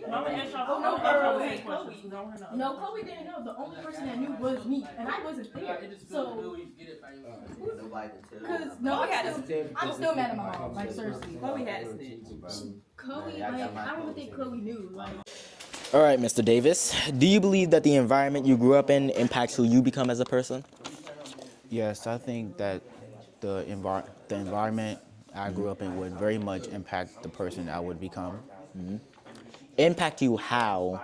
No, Chloe didn't know. The only person that knew was me, and I wasn't there. So, because no, I'm still mad at my mom. Like seriously, Chloe had to snitch. Chloe, like I don't even think Chloe knew. Like, All right, Mr. Davis, do you believe that the environment you grew up in impacts who you become as a person? Yes, I think that the environment I grew up in would very much impact the person I would become. Impact you how?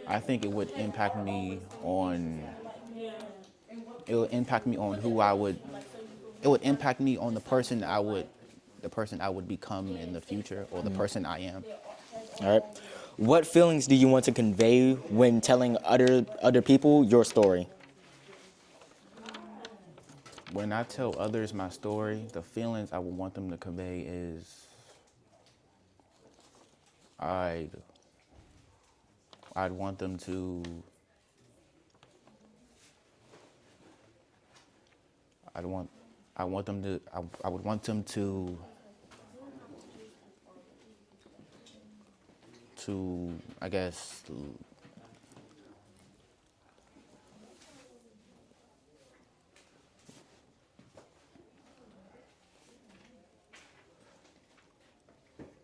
I think it would impact me on it would impact me on who I would it would impact me on the person I would become in the future or the person I am. All right. What feelings do you want to convey when telling other people your story? When I tell others my story, the feelings I would want them to convey is I'd I'd want them to I'd want I want them to I would want them to I guess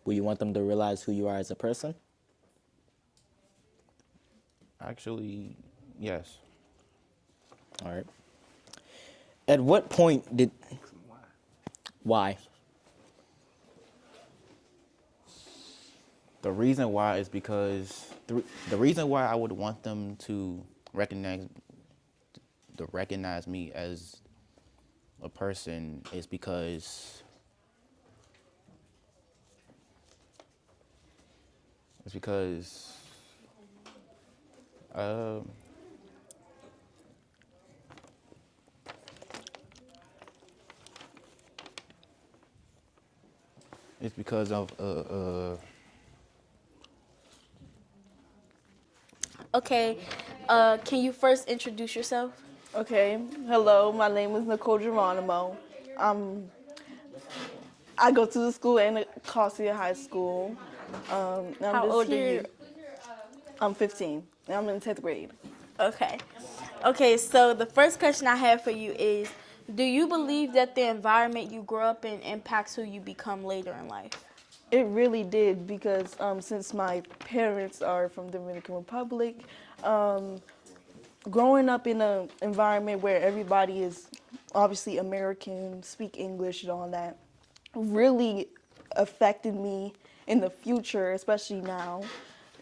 Will you want them to realize who you are as a person? actually yes. All right. At what point did why? The reason why is because the reason why I would want them to recognize me as a person is because it's because um it's because of Okay, can you first introduce yourself? Okay, hello, my name is Nicole Geronimo. I go to the school in Anacostia High School. How old are you? I'm 15. I'm in 10th grade. Okay. Okay, so the first question I have for you is, do you believe that the environment you grow up in impacts who you become later in life? It really did because since my parents are from Dominican Republic, growing up in an environment where everybody is obviously American, speak English and all that, really affected me in the future, especially now.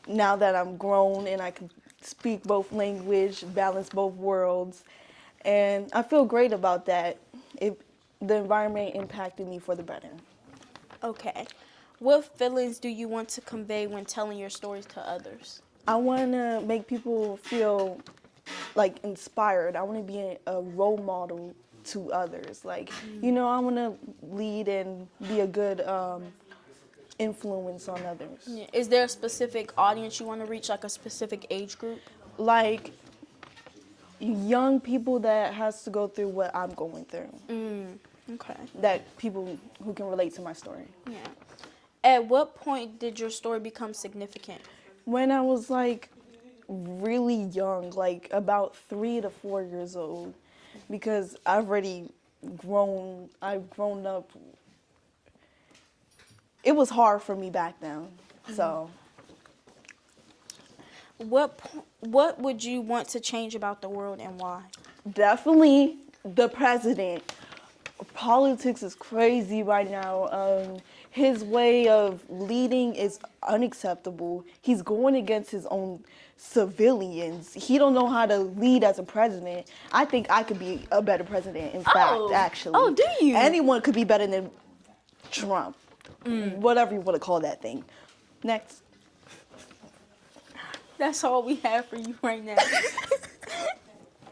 Now that I'm grown and I can speak both language, balance both worlds, and I feel great about that. The environment impacted me for the better. Okay. What feelings do you want to convey when telling your stories to others? I want to make people feel like inspired. I want to be a role model to others. Like, I want to lead and be a good influence on others. Yeah. Is there a specific audience you want to reach, like a specific age group? Like young people that has to go through what I'm going through. Okay. That people who can relate to my story. Yeah. At what point did your story become significant? When I was like really young, like about 3 to 4 years old, because I've grown up. It was hard for me back then, so. What would you want to change about the world and why? Definitely the president. Politics is crazy right now. His way of leading is unacceptable. He's going against his own civilians. He don't know how to lead as a president. I think I could be a better president, in fact, actually. Oh, do you? Anyone could be better than Trump. Whatever you want to call that thing. Next. That's all we have for you right now.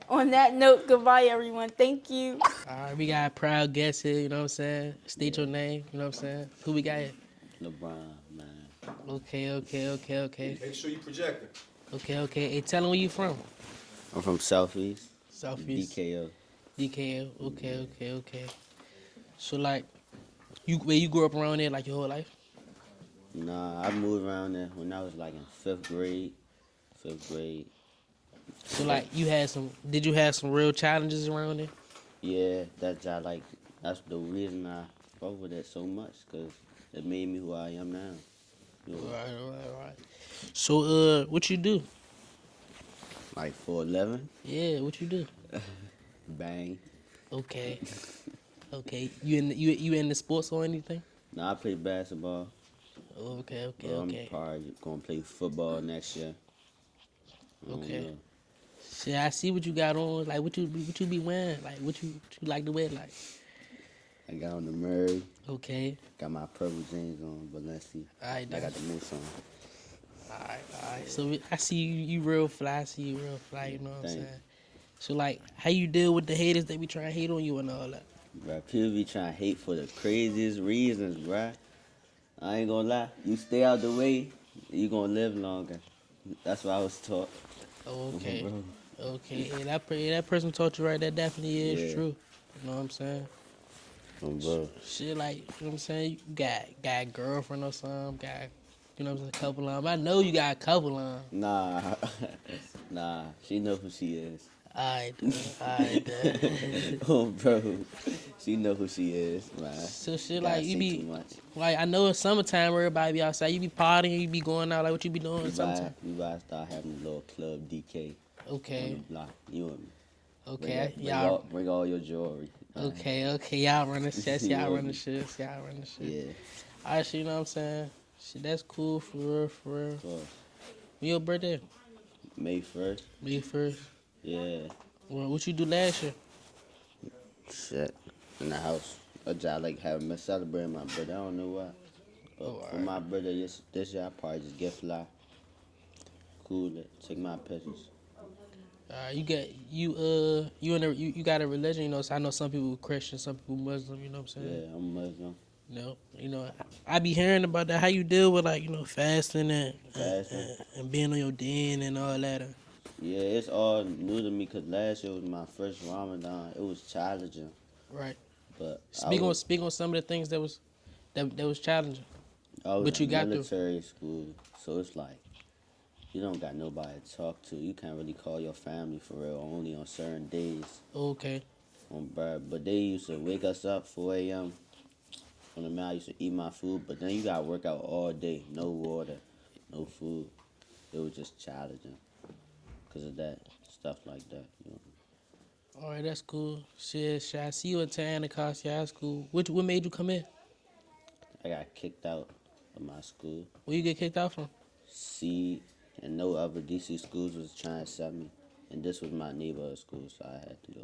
On that note, goodbye, everyone. Thank you. All right, we got a proud guest here, you know what I'm saying? State your name, you know what I'm saying? Who we got here? LeBron, man. Okay. Make sure you project it. Okay. Hey, tell them where you from. I'm from Southeast. Southeast. DKO. DKO, okay. So, like, you grew up around there, like, your whole life? Nah, I moved around there when I was like in fifth grade. Fifth grade. So like did you have some real challenges around there? Yeah, that's the reason I fuck with it so much, cause it made me who I am now. You know, Right. So what you do? like for 11, Yeah, what you do? bang. Okay. Okay. You in the sports or anything? Now I play basketball. But I'm Okay. probably gonna play football next year. I don't Okay. know. Shit, I see what you got on. Like what you be wearing? Like what you like to wear? Like I got on the Murray, okay. got my purple jeans on, but let's see. Alright, I got the moose on. Alright. So I see you real fly. I see you real fly. You know what I'm Thanks. saying? So like, how you deal with the haters that be trying to hate on you and all that? Bruh, people be trying to hate for the craziest reasons, bruh. I ain't gonna lie. You stay out the way, you gonna live longer. That's what I was taught. Oh, okay. Bro. Okay. And that person taught you right. That definitely is Yeah. true. You know what I'm saying? Bro. Shit, like, you know what I'm saying? You got a girlfriend or something, you know what I'm saying, a couple of them. I know you got a couple of them. Nah. Nah. She know who she is. Alright. Oh, bro. She know who she is, man. So shit, Gotta like, you say be, too much. like, I know it's summertime, everybody be outside. You be partying, you be going out, like, what you be doing We in summertime? about to start having a little club DK on Okay. the block. You and me. Okay. Bring all your jewelry. Okay. Y'all run the shit. You Y'all know run the me. shit. Yeah, Alright, so you know what I'm saying? Shit, that's cool, for real. of course. When your birthday? May 1st. May 1st. Yeah. Well, what you do last year? Shit. In the house. A job like having me celebrating my birthday. I don't know why. But for my birthday this year, I probably just get fly. Cool it. Take my pictures. You got a religion, you know. So I know some people Christian, some people Muslim. You know what I'm saying? Yeah, I'm Muslim. No, you know, I be hearing about that. How you deal with like fasting Fasting. and being on your den and all that. Yeah, it's all new to me because last year was my first Ramadan. It was challenging. Right. But Speak on some of the things that was challenging. I was But you in got through. military school, so it's like you don't got nobody to talk to. You can't really call your family for real, only on certain days. Okay. But they used to wake us up 4 a.m. On the mat. I used to eat my food, but then you got to work out all day. No water, no food. It was just challenging because of that, stuff like that. You know. All right, that's cool. Shit, I see you attend Anacostia High School. What made you come in? I got kicked out of my school. Where you get kicked out from? C and no other DC schools was trying to accept me. And this was my neighborhood school, so I had to go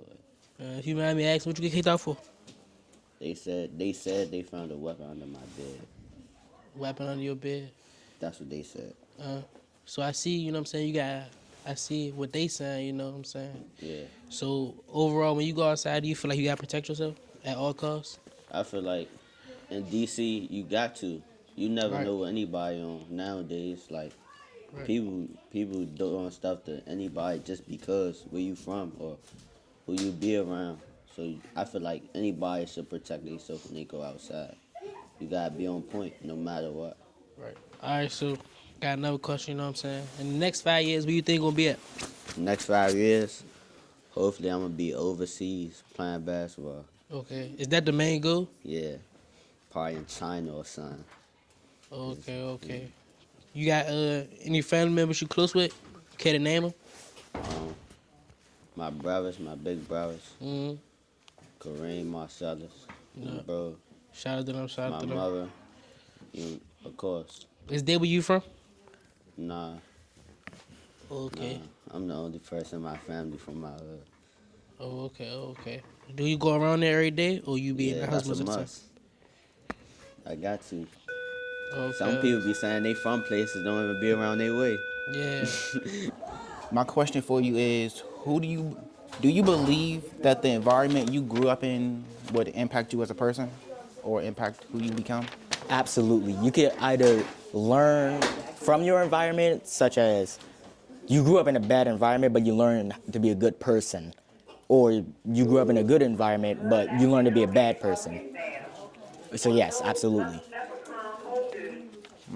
in. If you mind me asking, what you get kicked out for? They said they found a weapon under my bed. Weapon under your bed. That's what they said. So I see, you know what I'm saying, I see what they saying, you know what I'm saying? Yeah. So overall, when you go outside, do you feel like you gotta protect yourself at all costs? I feel like in DC you got to. You never Right. know what anybody on nowadays. Like Right. people doing stuff to anybody just because where you from or who you be around. So I feel like anybody should protect themselves when they go outside. You gotta be on point no matter what. Right. All right, so got another question, you know what I'm saying? In the next 5 years, where you think gonna be at? Next 5 years, hopefully I'm gonna be overseas playing basketball. Okay. Is that the main goal? Yeah, probably in China or something. Okay. You got any family members you close with? Care to name them? My brothers, my big brothers, Mm-hmm. Kareem, Marcellus, Yeah. bro, Shout out to them, shout my out to them. mother, of course. Is that where you from? Nah, Okay. I'm the only person in my family from my hood. Okay. Do you go around there every day or you be in the Yeah, house that's most a of the time? must. I got to. Okay. Some people be saying they from places don't even be around their way. Yeah. My question for you is, do you believe that the environment you grew up in would impact you as a person or impact who you become? Absolutely. You can either learn from your environment, such as you grew up in a bad environment, but you learn to be a good person. Or you grew up in a good environment, but you learn to be a bad person. So yes, absolutely.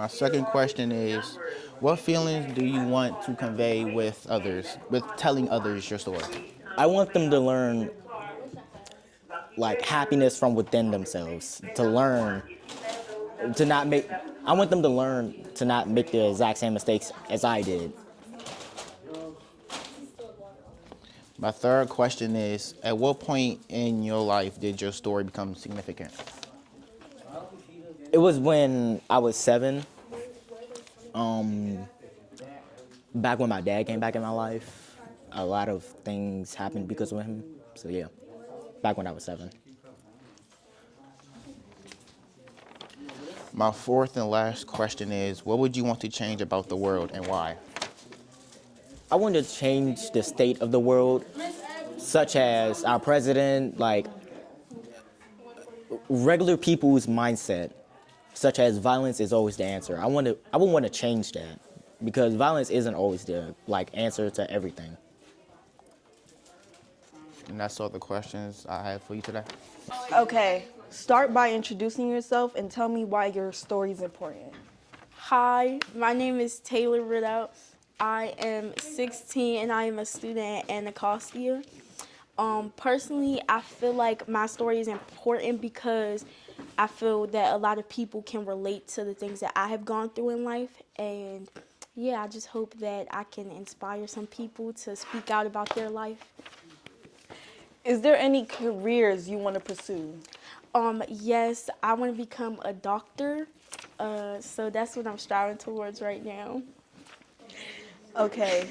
My second question is, what feelings do you want to convey with others, with telling others your story? I want them to learn like happiness from within themselves, to learn to not make I want them to learn to not make the exact same mistakes as I did. My third question is, at what point in your life did your story become significant? It was when I was 7, back when my dad came back in my life. A lot of things happened because of him. So yeah, back when I was 7. My fourth and last question is, what would you want to change about the world and why? I want to change the state of the world, such as our president, like regular people's mindset, such as violence is always the answer. I would want to change that because violence isn't always the like answer to everything. And that's all the questions I have for you today. Okay, start by introducing yourself and tell me why your story is important. Hi, my name is Taylor Riddell. I am 16 and I am a student at Anacostia. Personally, I feel like my story is important because I feel that a lot of people can relate to the things that I have gone through in life. And yeah, I just hope that I can inspire some people to speak out about their life. Is there any careers you want to pursue? Yes, I want to become a doctor. So that's what I'm striving towards right now. Okay.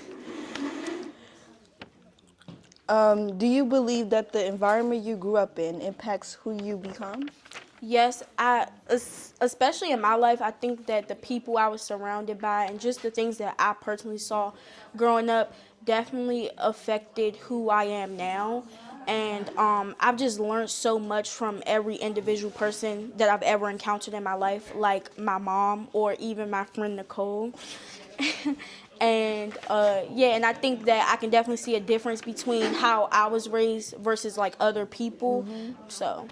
Do you believe that the environment you grew up in impacts who you become? Yes, especially in my life, I think that the people I was surrounded by and just the things that I personally saw growing up definitely affected who I am now. And I've just learned so much from every individual person that I've ever encountered in my life, like my mom or even my friend Nicole. And yeah, and I think that I can definitely see a difference between how I was raised versus like other people. So.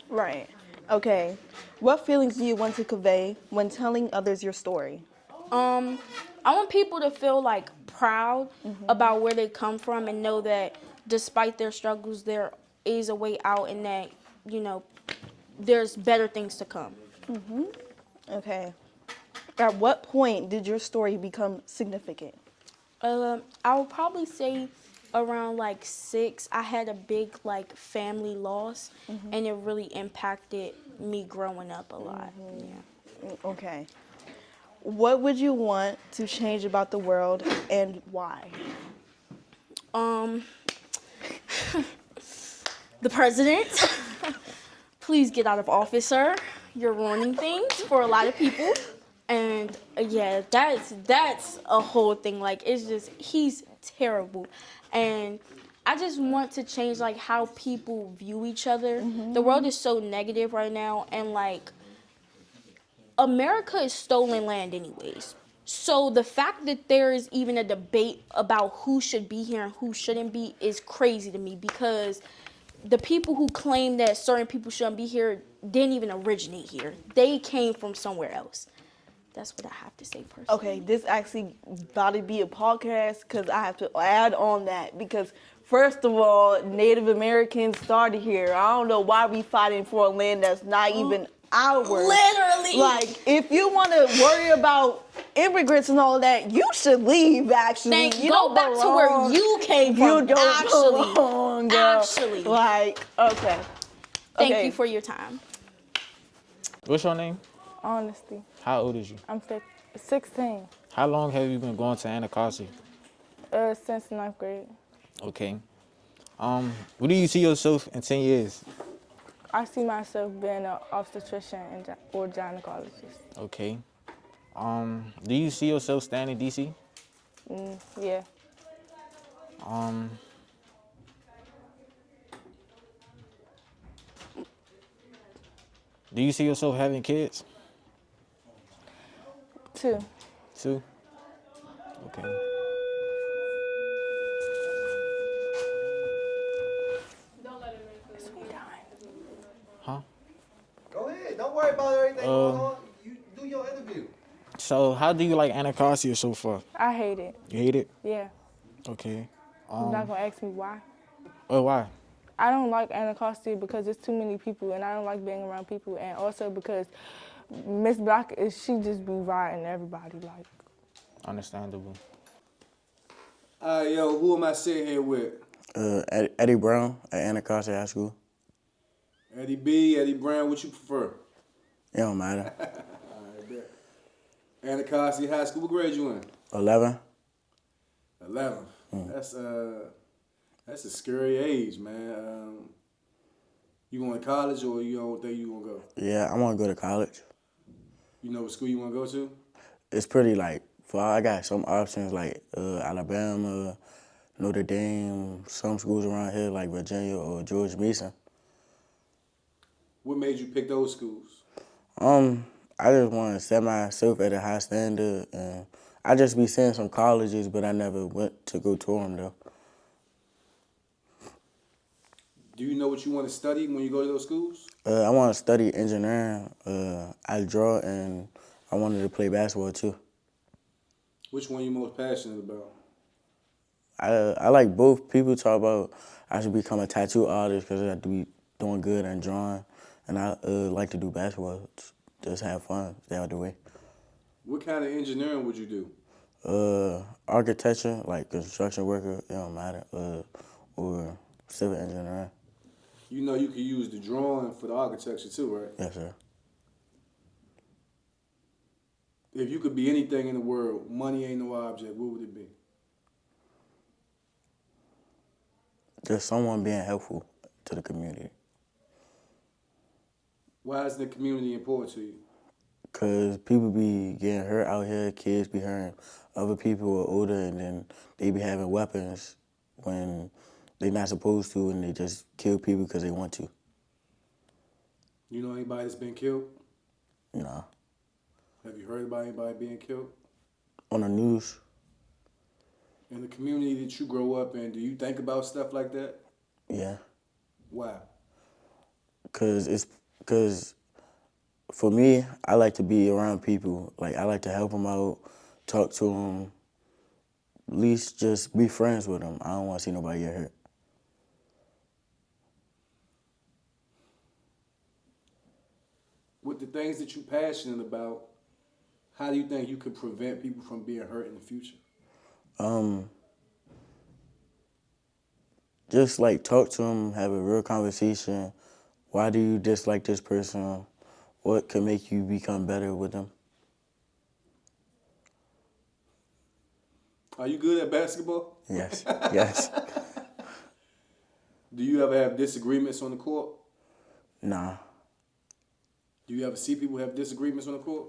Right. Okay. What feelings do you want to convey when telling others your story? I want people to feel like proud about where they come from and know that despite their struggles, there is a way out and that, there's better things to come. Okay. At what point did your story become significant? I would probably say around like 6, I had a big like family loss and it really impacted me growing up a lot. Yeah. Okay. What would you want to change about the world and why? The president, please get out of office, sir. You're ruining things for a lot of people. And yeah, that's a whole thing. Like, it's just, he's terrible. And I just want to change like how people view each other. The world is so negative right now, and like America is stolen land anyways. So the fact that there is even a debate about who should be here and who shouldn't be is crazy to me, because the people who claim that certain people shouldn't be here didn't even originate here. They came from somewhere else. That's what I have to say personally. Okay, this actually about to be a podcast because I have to add on that because first of all, Native Americans started here. I don't know why we fighting for a land that's not even ours. Literally. Like, if you want to worry about immigrants and all that, you should leave, actually. You Go don't back to belong. where you came from. You don't belong, girl. Actually. Like, okay. Thank you for your time. What's your name? Honesty. How old is you? I'm 16. How long have you been going to Anacostia? Since 9th grade. Okay. Where do you see yourself in 10 years? I see myself being an obstetrician or gynecologist. Okay. Do you see yourself staying in DC? Yeah. Do you see yourself having kids? 2. 2? Okay. Huh? Go ahead. Don't worry about everything going on. You do your interview. So how do you like Anacostia so far? I hate it. You hate it? Yeah. Okay. You're not gonna ask me why. Oh, why? I don't like Anacostia because there's too many people, and I don't like being around people, and also because Miss Block she just be riding everybody like. Understandable. Yo, who am I sitting here with? Eddie Brown at Anacostia High School. Eddie B, Eddie Brown, what you prefer? It don't matter. I bet. Anacostia High School, what grade you in? 11. 11. That's a scary age, man. You going to college or you don't think you gonna go? Yeah, I want to go to college. You know what school you want to go to? It's pretty like, I got some options like Alabama, Notre Dame, some schools around here like Virginia or George Mason. What made you pick those schools? I just want to set myself at a high standard, and I just be seeing some colleges, but I never went to go to them though. Do you know what you want to study when you go to those schools? I want to study engineering. I draw, and I wanted to play basketball too. Which one you most passionate about? I like both. People talk about I should become a tattoo artist because I have to be doing good and drawing, and I like to do basketball. Just have fun, stay out the way. What kind of engineering would you do? Architecture, like construction worker, it don't matter, or civil engineering. You know you can use the drawing for the architecture too, right? Yes, sir. If you could be anything in the world, money ain't no object, what would it be? Just someone being helpful to the community. Why is the community important to you? Because people be getting hurt out here, kids be hurting other people who are older, and then they be having weapons when they're not supposed to, and they just kill people because they want to. You know anybody that's been killed? No. Have you heard about anybody being killed? On the news? In the community that you grow up in, do you think about stuff like that? Yeah. Why? Because for me, I like to be around people. Like, I like to help them out, talk to them, at least just be friends with them. I don't want to see nobody get hurt. With the things that you're passionate about, how do you think you could prevent people from being hurt in the future? Just like talk to them, have a real conversation. Why do you dislike this person? What can make you become better with them? Are you good at basketball? Yes, yes. Do you ever have disagreements on the court? Nah, Do you ever see people have disagreements on the court?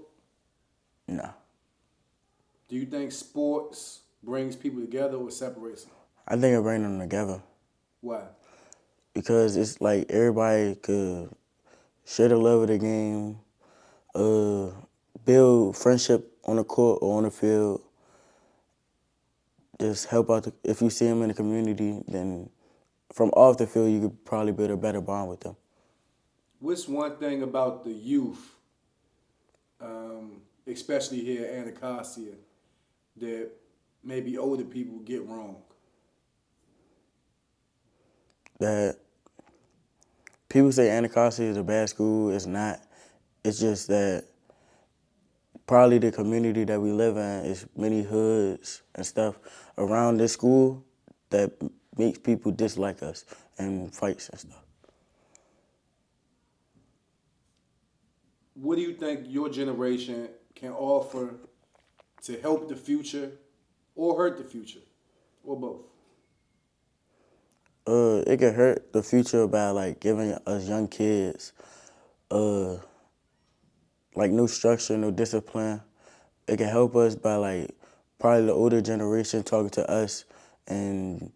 nah. Do you think sports brings people together or separates them? I think it brings them together Why? because it's like everybody could share the love of the game, build friendship on the court or on the field. Just help out. If you see them in the community, then from off the field, you could probably build a better bond with them. What's one thing about the youth, especially here at Anacostia, that maybe older people get wrong? That people say Anacostia is a bad school. It's not. It's just that probably the community that we live in is many hoods and stuff around this school that makes people dislike us and fights and stuff. What do you think your generation can offer to help the future or hurt the future, or both? It can hurt the future by like giving us young kids like no structure, no discipline. It can help us by like probably the older generation talking to us and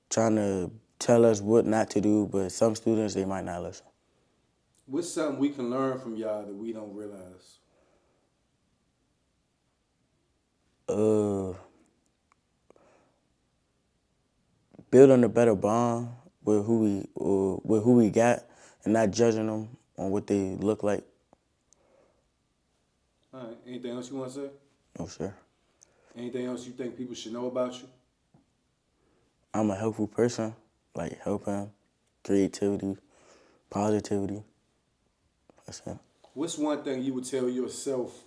trying to tell us what not to do, but some students, they might not listen. What's something we can learn from y'all that we don't realize? Building a better bond with who we got and not judging them on what they look like. All right. Anything else you want to say? No, sir. Anything else you think people should know about you? I'm a helpful person, like helping, creativity, positivity. That's it. What's one thing you would tell yourself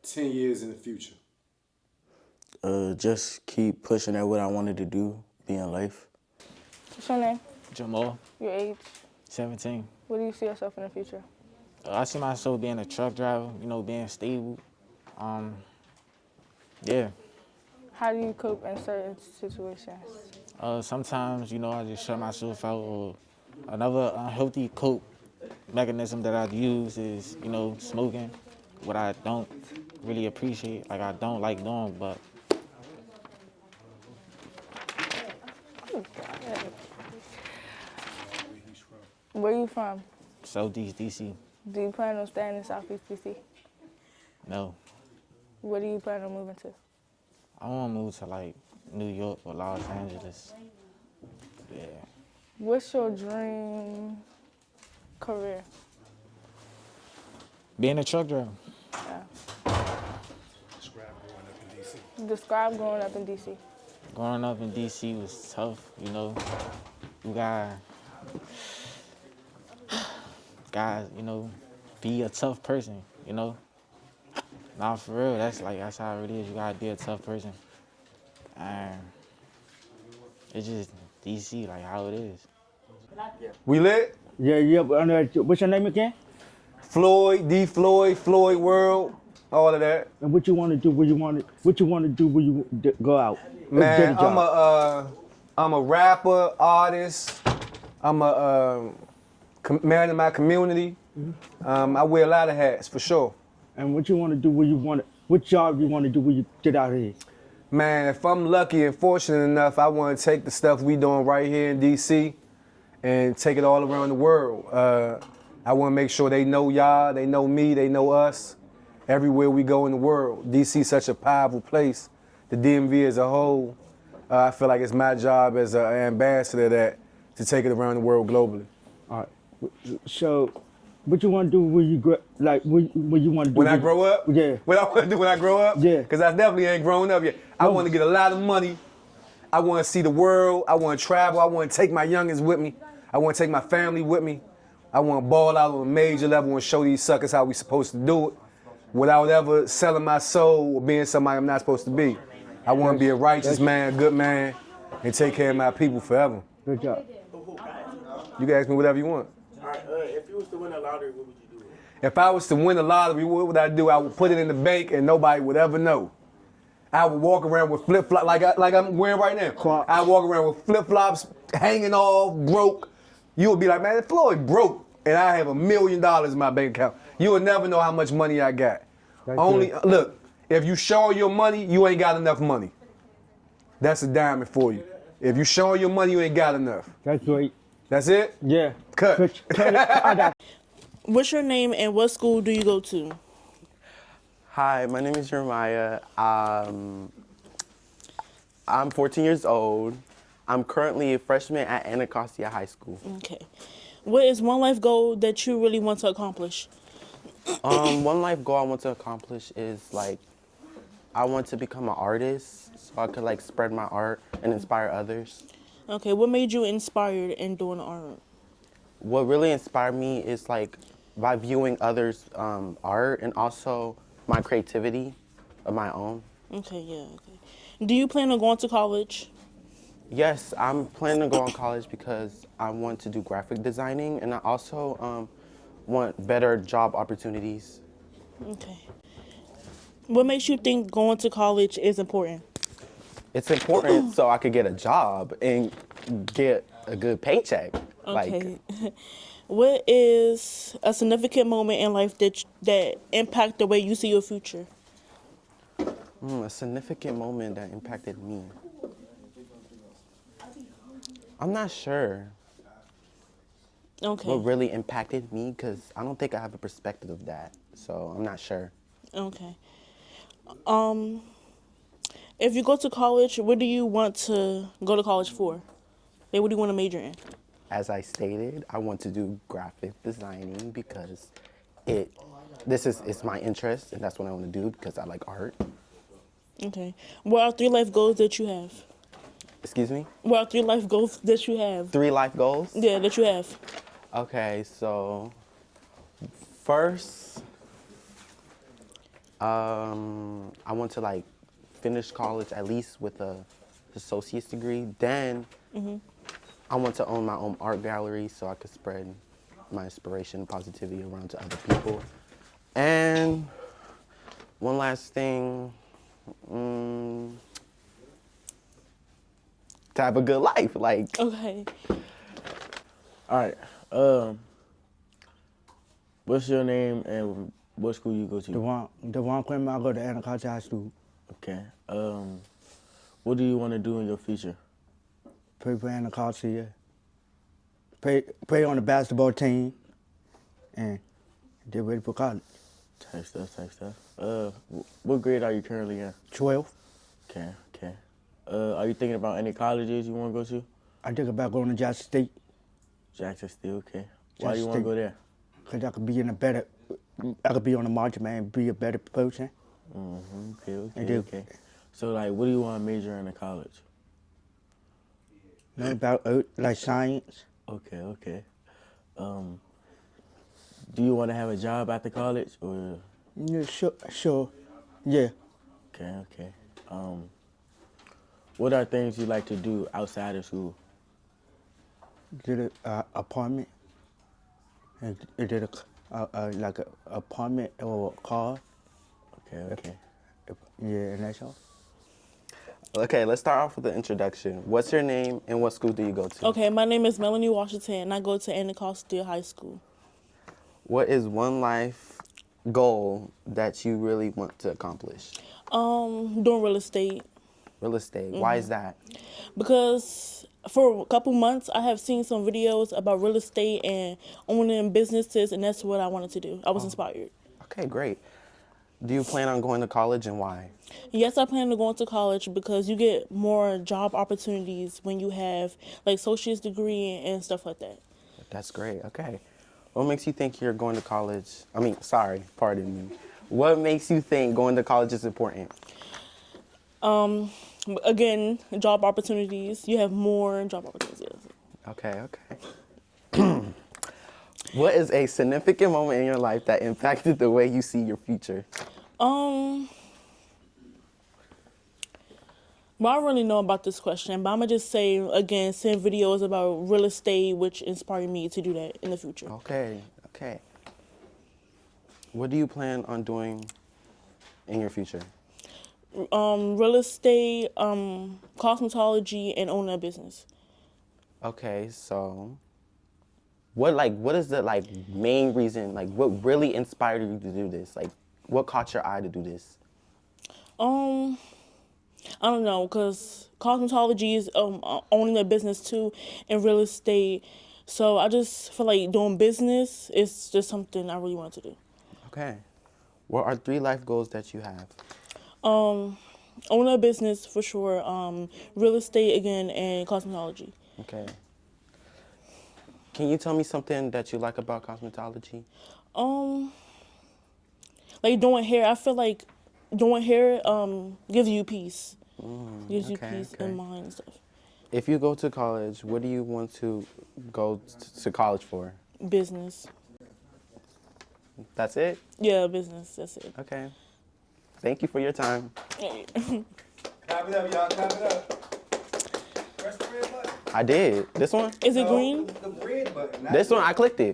10 years in the future? Just keep pushing at what I wanted to do, be in life. What's your name? Jamal, Your age? 17. Where do you see yourself in the future? I see myself being a truck driver, being stable. Yeah. How do you cope in certain situations? Sometimes, I just shut myself out. Or another unhealthy cope mechanism that I use is, smoking, what I don't really appreciate, like I don't like doing, but Where you from? Southeast DC, Do you plan on staying in Southeast DC? no. Where do you plan on moving to? I want to move to like New York or Los Angeles. Yeah. What's your dream career? Being a truck driver. Describe growing up in DC. Growing up in DC was tough, You gotta, be a tough person, Nah, for real, that's how it is. You gotta be a tough person. And it's just DC, like how it is. We lit? Yeah. What's your name again? Floyd, D. Floyd, Floyd World, all of that. And what you want to do? What you want to do when you go out? Man, Get a job. I'm a rapper, artist. I'm a man in my community. I wear a lot of hats for sure. And what you want to do when you want? What job you want to do when you get out of here? Man, if I'm lucky and fortunate enough, I want to take the stuff we doing right here in DC and take it all around the world. I want to make sure they know y'all, they know me, they know us, everywhere we go in the world. DC is such a powerful place. The DMV as a whole, I feel like it's my job as an ambassador to take it around the world globally. All right. So, what you want to do when you grow? Like when you want to do? When I grow up? Yeah. What I want to do when I grow up? Yeah. Because I definitely ain't grown up yet. I want to get a lot of money. I want to see the world. I want to travel. I want to take my youngins with me. I want to take my family with me. I want to ball out on a major level and show these suckers how we supposed to do it without ever selling my soul or being somebody I'm not supposed to be. I want to be a righteous man, a good man, and take care of my people forever. Good job. You can ask me whatever you want. All right. If you was to win the lottery, what would you do? If I was to win the lottery, what would I do? I would put it in the bank and nobody would ever know. I would walk around with flip-flops like I'm wearing right now. I walk around with flip-flops hanging off, broke. You would be like, man, Floyd broke, and I have $1 million in my bank account. You would never know how much money I got. Look, if you show your money, you ain't got enough money. That's a diamond for you. If you show your money, you ain't got enough. That's great. That's it? Yeah. Cut. What's your name and what school do you go to? Hi, my name is Jeremiah. I'm 14 years old. I'm currently a freshman at Anacostia High School. Okay. What is one life goal that you really want to accomplish? One life goal I want to accomplish is I want to become an artist so I could spread my art and inspire others. Okay, what made you inspired in doing art? What really inspired me is by viewing others' art and also my creativity of my own. Okay, yeah, okay. Do you plan on going to college? Yes, I'm planning to go on college because I want to do graphic designing and I also want better job opportunities. Okay. What makes you think going to college is important? It's important so I could get a job and get a good paycheck. Okay. What is a significant moment in life that impact the way you see your future? A significant moment that impacted me. I'm not sure. Okay. What really impacted me, because I don't think I have a perspective of that, so I'm not sure. Okay. If you go to college, what do you want to go to college for? What do you want to major in? As I stated, I want to do graphic designing because it it's my interest, and that's what I want to do because I like art. Okay. What are 3 life goals that you have? Excuse me? What are 3 life goals that you have? 3 life goals? Yeah, that you have. Okay, so first, I want to like finish college at least with a associate's degree. Then I want to own my own art gallery so I could spread my inspiration and positivity around to other people. And one last thing, to have a good life, like. Okay. All right. What's your name and what school you go to? Devon Quinn, I go to Anacostia High School. Okay. What do you want to do in your future? Play for Anacostia, yeah. Play on the basketball team and get ready for college. Type stuff. What grade are you currently in? 12. Okay. Are you thinking about any colleges you want to go to? I think about going to Jackson State. Jackson State, okay. Why do you want to go there? Because I could be I could be on the margin, man, be a better person. Okay. So, like, what do you want to major in college? Learn about like science. Okay. Do you want to have a job after college or? Yeah, sure. Yeah. Okay. What are things you like to do outside of school? Did an apartment. And did like an apartment or a car. Okay. Yeah, and that's all. Okay, let's start off with the introduction. What's your name and what school do you go to? Okay, my name is Melanie Washington, and I go to Anacostia High School. What is one life goal that you really want to accomplish? Doing real estate. Real estate. Why is that? Because for a couple months, I have seen some videos about real estate and owning businesses, and that's what I wanted to do. I was inspired. Okay, great. Do you plan on going to college and why? Yes, I plan on going to college because you get more job opportunities when you have like associate's degree and stuff like that. That's great. Okay. What makes you think you're going to college? Pardon me. What makes you think going to college is important? Again, job opportunities. You have more job opportunities. Okay. What is a significant moment in your life that impacted the way you see your future? Well, I don't really know about this question, but I'm going to just say, again, seeing videos about real estate, which inspired me to do that in the future. Okay. What do you plan on doing in your future? Real estate, cosmetology, and owning a business. Okay, so what is the main reason, what really inspired you to do this? Like, what caught your eye to do this? I don't know, because cosmetology is owning a business too, and real estate. So I just feel like doing business is just something I really want to do. Okay. What are 3 life goals that you have? Own a business for sure, real estate again, and cosmetology. Okay. Can you tell me something that you like about cosmetology? Like doing hair. I feel like doing hair gives you peace. Gives you peace in mind and stuff. If you go to college, what do you want to go to college for? Business. That's it? Yeah, business. That's it. Okay. Thank you for your time. Clap it up, y'all. Clap it up. Press the red button. I did. This one? Is it green? The red button. This one, I clicked it.